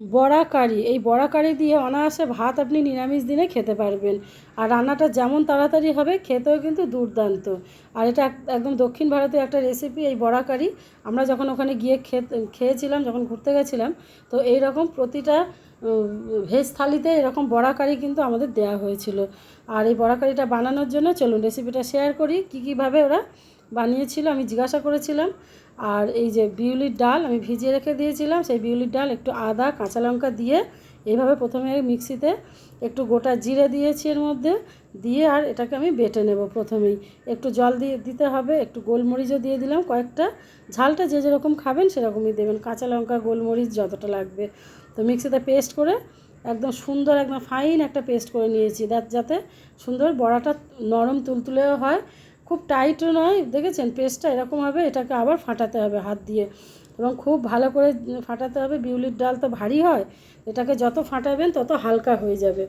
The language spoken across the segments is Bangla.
বড়া কারি, এই বড়া কারি দিয়ে অনায়াসে ভাত আপনি নিরামিষ দিনে খেতে পারবেন। আর রান্নাটা যেমন তাড়াতাড়ি হবে, খেতেও কিন্তু দুর্দান্ত। আর এটা একদম দক্ষিণ ভারতীয় একটা রেসিপি, এই বড়া কারি। আমরা যখন ওখানে গিয়ে খেয়েছিলাম, যখন ঘুরতে গেছিলাম, তো এই রকম প্রতিটা ভেজ থালিতে এরকম বড়া কারি কিন্তু আমাদের দেওয়া হয়েছিল। আর এই বড়া কারিটা বানানোর জন্য চলুন রেসিপিটা শেয়ার করি, কীভাবে ওরা বানিয়েছিল আমি জিজ্ঞাসা করেছিলাম। আর এই যে বিউলির ডাল আমি ভিজিয়ে রেখে দিয়েছিলাম, সেই বিউলির ডাল একটু আদা কাঁচা লঙ্কা দিয়ে এইভাবে প্রথমে মিক্সিতে একটু গোটা জিরে দিয়েছি এর মধ্যে দিয়ে, আর এটাকে আমি বেটে নেব। প্রথমেই একটু জল দিতে হবে, একটু গোলমরিচও দিয়ে দিলাম কয়েকটা। ঝালটা যে যেরকম খাবেন সেরকমই দেবেন, কাঁচা লঙ্কা গোলমরিচ যতটা লাগবে। তো মিক্সিতে পেস্ট করে একদম সুন্দর, একদম ফাইন একটা পেস্ট করে নিয়েছি, যাতে সুন্দর বড়াটা নরম তুলতুলেও হয়, খুব টাইটও নয়। দেখেছেন পেস্টটা এরকম হবে। এটাকে আবার ফাটাতে হবে হাত দিয়ে, এবং খুব ভালো করে ফাটাতে হবে। বিউলির ডাল তো ভারী হয়, এটাকে যত ফাটাবেন তত হালকা হয়ে যাবে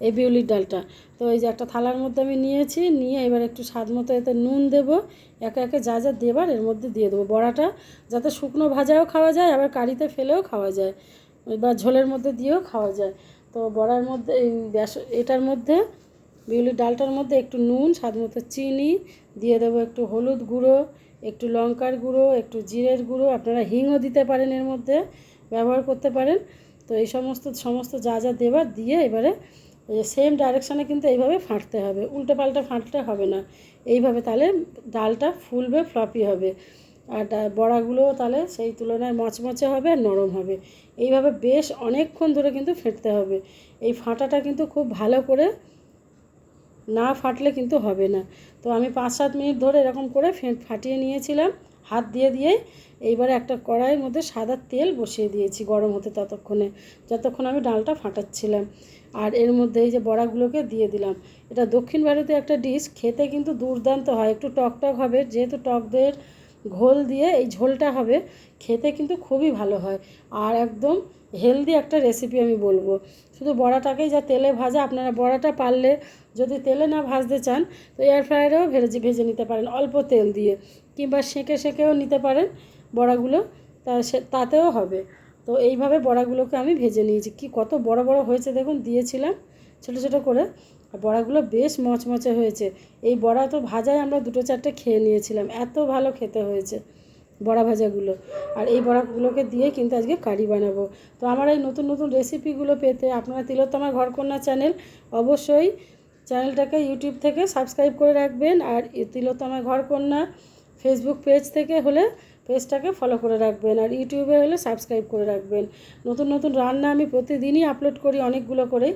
এই বিউলির ডালটা। তো এই যে একটা থালার মধ্যে আমি নিয়েছি, নিয়ে এবার একটু স্বাদ মতো এতে নুন দেবো। একে একে যা যা দেবার এর মধ্যে দিয়ে দেবো। বড়াটা যাতে শুকনো ভাজাও খাওয়া যায়, আবার কারিতে ফেলেও খাওয়া যায়, বা ঝোলের মধ্যে দিয়েও খাওয়া যায়। তো বড়ার মধ্যে এটার মধ্যে বিউলির ডালটার মধ্যে একটু নুন, স্বাদ মতো চিনি দিয়ে দেবো, একটু হলুদ গুঁড়ো, একটু লঙ্কার গুঁড়ো, একটু জিরের গুঁড়ো, আপনারা হিংও দিতে পারেন, এর মধ্যে ব্যবহার করতে পারেন। তো এই সমস্ত যা যা দেবার দিয়ে এবারে সেম ডাইরেকশানে কিন্তু এইভাবে ফাটতে হবে, উল্টে পাল্টে ফাটতে হবে না। এইভাবে তাহলে ডালটা ফুলবে, ফ্লপি হবে। আর বড়াগুলোও তাহলে সেই তুলনায় মচমচে হবে আর নরম হবে। এইভাবে বেশ অনেকক্ষণ ধরে কিন্তু ফেটতে হবে। এই ফাটাটা কিন্তু খুব ভালো করে না ফাটলে কিন্তু হবে না। তো আমি 5-7 মিনিট ধরে এরকম করে ফাটিয়ে নিয়েছিলাম হাত দিয়ে। এইবারে একটা কড়াইয়ের মধ্যে সাদা তেল বসিয়ে দিয়েছি গরম হতে, যতক্ষণ আমি ডালটা ফাটাচ্ছিলাম। আর এর মধ্যে এই যে বড়াগুলোকে দিয়ে দিলাম। এটা দক্ষিণ ভারতীয় একটা ডিশ, খেতে কিন্তু দুর্দান্ত হয়। একটু টক হবে, যেহেতু টক দইয়ের ঘোল দিয়ে এই ঝোলটা হবে, খেতে কিন্তু খুবই ভালো হয়। আর একদম হেলদি একটা রেসিপি আমি বলবো। শুধু বড়াটাকেই যা তেলে ভাজা, আপনারা বড়াটা পারলে যদি তেলে না ভাজতে চান তো এয়ার ফ্রায়ারেও ভেজে নিতে পারেন অল্প তেল দিয়ে, কিংবা সেঁকেও নিতে পারেন বড়াগুলো, তাতেও হবে। তো এইভাবে বড়াগুলোকে আমি ভেজে নিয়েছি। কত বড় বড় হয়েছে দেখুন, দিয়েছিলাম ছোটো ছোটো করে। আর বড়াগুলো বেশ মচমচে হয়েছে। এই বড়া তো ভাজায় আমরা 2-4টে খেয়ে নিয়েছিলাম, এত ভালো খেতে হয়েছে বড়া ভাজাগুলো। আর এই বড়াগুলোকে দিয়ে কিন্তু আজকে কারি বানাবো। তো আমার এই নতুন নতুন রেসিপিগুলো পেতে আপনারা তিলোত্তমা ঘরকন্যা চ্যানেল অবশ্যই চ্যানেলটাকে ইউটিউব থেকে সাবস্ক্রাইব করে রাখবেন। আর তিলোত্তমা ঘরকন্যা ফেসবুক পেজ থেকে হলে পেজটাকে ফলো করে রাখবেন, আর ইউটিউবে হলে সাবস্ক্রাইব করে রাখবেন। নতুন নতুন রান্না আমি প্রতিদিনই আপলোড করি, অনেকগুলো করে।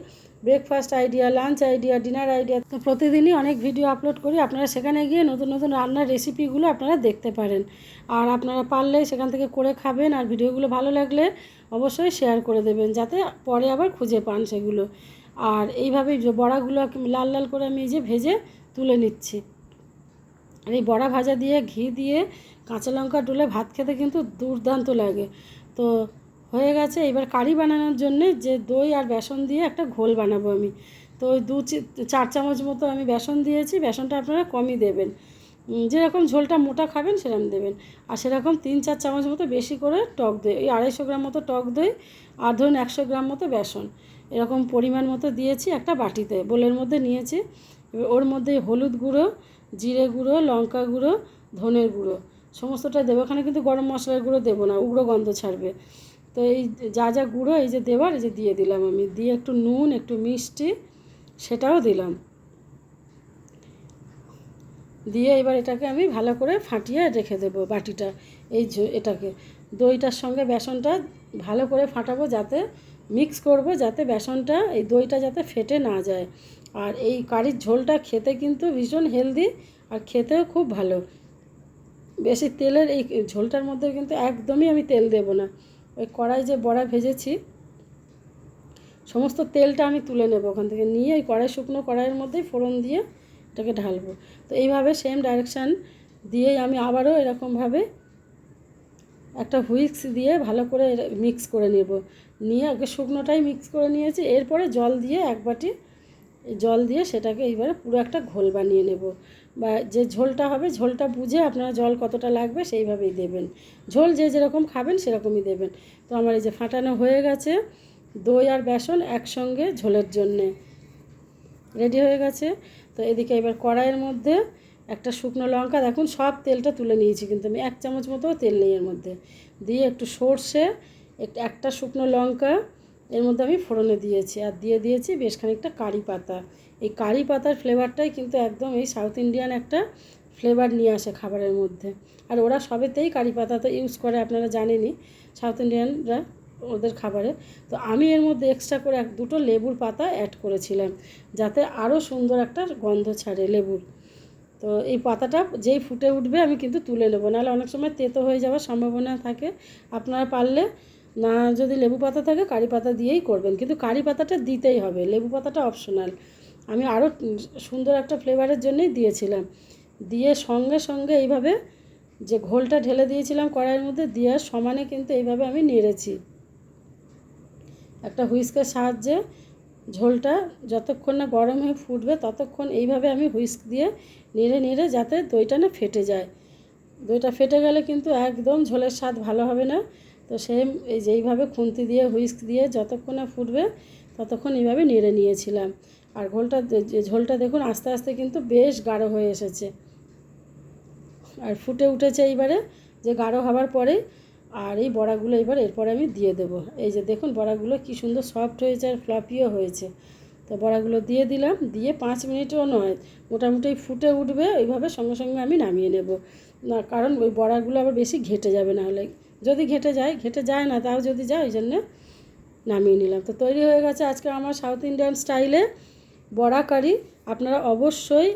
Breakfast idea, lunch idea, dinner idea, তো প্রতিদিনই অনেক ভিডিও আপলোড করি। আপনারা সেখানে গিয়ে নতুন নতুন রান্নার রেসিপিগুলো আপনারা দেখতে পারেন। আর আপনারা পারলে সেখান থেকে করে খাবেন। আর ভিডিওগুলো ভালো লাগলে অবশ্যই শেয়ার করে দেবেন, যাতে পরে আবার খুঁজে পান সেগুলো। আর এইভাবেই বড়াগুলো লাল লাল করে আমি এই যে ভেজে তুলে নিচ্ছি। আর এই বড়া ভাজা দিয়ে ঘি দিয়ে কাঁচা লঙ্কা ডলে ভাত খেতে কিন্তু দুর্দান্ত লাগে। তো হয়ে গেছে। এবার কারি বানানোর জন্যে যে দই আর বেসন দিয়ে একটা ঘোল বানাবো আমি। তো ওই 2-4 চামচ মতো আমি বেসন দিয়েছি। বেসনটা আপনারা কমই দেবেন, যেরকম ঝোলটা মোটা খাবেন সেরকম দেবেন। আর সেরকম 3-4 চামচ মতো বেশি করে টক দই, ওই 250 গ্রাম মতো টক দই, আর ধরুন 100 গ্রাম মতো বেসন, এরকম পরিমাণ মতো দিয়েছি একটা বাটিতে, বোলের মধ্যে নিয়েছি। এবার ওর মধ্যে হলুদ গুঁড়ো, জিরে গুঁড়ো, লঙ্কা গুঁড়ো, ধনের গুঁড়ো সমস্তটা দেবো। এখানে কিন্তু গরম মশলার গুঁড়ো দেবো না, উগ্র গন্ধ ছাড়বে। তো এই যা যা গুঁড়ো এই যে দেবার, এই যে দিয়ে দিলাম আমি, দিয়ে একটু নুন, একটু মিষ্টি সেটাও দিলাম, দিয়ে এবার এটাকে আমি ভালো করে ফাটিয়ে রেখে দেবো বাটিটা। এটাকে দইটার সঙ্গে বেসনটা ভালো করে ফাটাবো, যাতে মিক্স করব, যাতে বেসনটা এই দইটা যাতে ফেটে না যায়। আর এই কারির ঝোলটা খেতে কিন্তু ভীষণ হেলদি, আর খেতেও খুব ভালো। বেশি তেলের এই ঝোলটার মধ্যে কিন্তু একদমই আমি তেল দেব না। ওই কড়াই যে বড়া ভেজেছি সমস্ত তেলটা আমি তুলে নেব ওখান থেকে, নিয়ে ওই শুকনো কড়াইয়ের মধ্যেই ফোড়ন দিয়ে এটাকে ঢালবো। তো এইভাবে সেম ডাইরেকশান দিয়েই আমি আবারও এরকমভাবে একটা হুইস্ক দিয়ে ভালো করে মিক্স করে নেব। নিয়ে আগে শুকনোটাই মিক্স করে নিয়েছি, এরপরে জল দিয়ে 1 বাটি জল দিয়ে সেটাকে এইবারে পুরো একটা ঘোল বানিয়ে নেব। বা যে ঝোলটা হবে ঝোলটা বুঝে আপনারা জল কতটা লাগবে সেইভাবেই দেবেন। ঝোল যে যেরকম খাবেন সেরকমই দেবেন। তো আমার এই যে ফাটানো হয়ে গেছে, দই আর বেসন একসঙ্গে ঝোলের জন্যে রেডি হয়ে গেছে। তো এদিকে এবার কড়াইয়ের মধ্যে একটা শুকনো লঙ্কা, দেখুন সব তেলটা তুলে নিয়েছি, কিন্তু আমি 1 চামচ মতো তেল নেই এর মধ্যে, দিয়ে একটু সর্ষে, একটা শুকনো লঙ্কা এর মধ্যে আমি ফোড়নে দিয়েছি, আর দিয়ে দিয়েছি বেশ খানিকটা কারি পাতা। এই কারি পাতার ফ্লেভারটাই কিন্তু একদম এই সাউথ ইন্ডিয়ান একটা ফ্লেভার নিয়ে আসে খাবারের মধ্যে। আর ওরা সবেতেই কারি পাতা তো ইউজ করে, আপনারা জানেনই সাউথ ইন্ডিয়ানরা ওদের খাবারে। তো আমি এর মধ্যে এক্সট্রা করে 2টো লেবুর পাতা অ্যাড করেছিলাম, যাতে আরও সুন্দর একটা গন্ধ ছাড়ে লেবুর। তো এই পাতাটা যেই ফুটে উঠবে আমি কিন্তু তুলে নেবো, নাহলে অনেক সময় তেতো হয়ে যাওয়ার সম্ভাবনা থাকে। আপনারা পারলে না, যদি লেবু পাতা থাকে কারি পাতা দিয়েই করবেন, কিন্তু কারি পাতাটা দিতেই হবে, লেবু পাতাটা অপশনাল। আমি আরও সুন্দর একটা ফ্লেভারের জন্যই দিয়েছিলাম। দিয়ে সঙ্গে সঙ্গে এইভাবে যে ঘোলটা ঢেলে দিয়েছিলাম কড়াইয়ের মধ্যে দিয়ে সমানে কিন্তু এইভাবে আমি নেড়েছি একটা হুইস্কের সাহায্যে। ঝোলটা যতক্ষণ না গরম হয়ে ফুটবে ততক্ষণ এইভাবে আমি হুইস্ক দিয়ে নেড়ে নেড়ে যাতে দইটা না ফেটে যায়। দইটা ফেটে গেলে কিন্তু একদম ঝোলের স্বাদ ভালো হবে না। তো সেম এই যেইভাবে খুন্তি দিয়ে হুইস্ক দিয়ে যতক্ষণ না ফুটবে ততক্ষণ এইভাবে নেড়ে নিয়েছিলাম। আর ঝোলটা দেখুন আস্তে আস্তে কিন্তু বেশ গাঢ় হয়ে এসেছে আর ফুটে উঠেছে এইবারে, যে গাঢ় হওয়ার পরেই আর এই বড়াগুলো এবার এরপরে আমি দিয়ে দেবো। এই যে দেখুন বড়াগুলো কি সুন্দর সফট হয়েছে আর ফ্লাফিও হয়েছে। তো বড়াগুলো দিয়ে দিলাম, দিয়ে 5 মিনিটও নয়, মোটামুটি ফুটে উঠবে ওইভাবে সঙ্গে সঙ্গে আমি নামিয়ে নেব না, কারণ ওই বড়াগুলো আবার বেশি ঘেটে যাবে, না হলে যদি ঘেটে যায় না, তাও যদি যায় ওই জন্যে নামিয়ে নিলাম। তো তৈরি হয়ে গেছে আজকে আমার সাউথ ইন্ডিয়ান স্টাইলে বড়া কারি। আপনারা অবশ্যই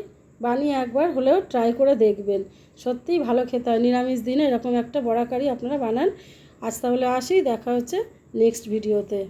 বানিয়ে একবার হলেও ট্রাই করে দেখবেন, সত্যিই ভালো খেতে হয়। নিরামিষ দিনে এরকম একটা বড়া কারি আপনারা বানান। আজ তাহলে আসি, দেখা হচ্ছে নেক্সট ভিডিওতে।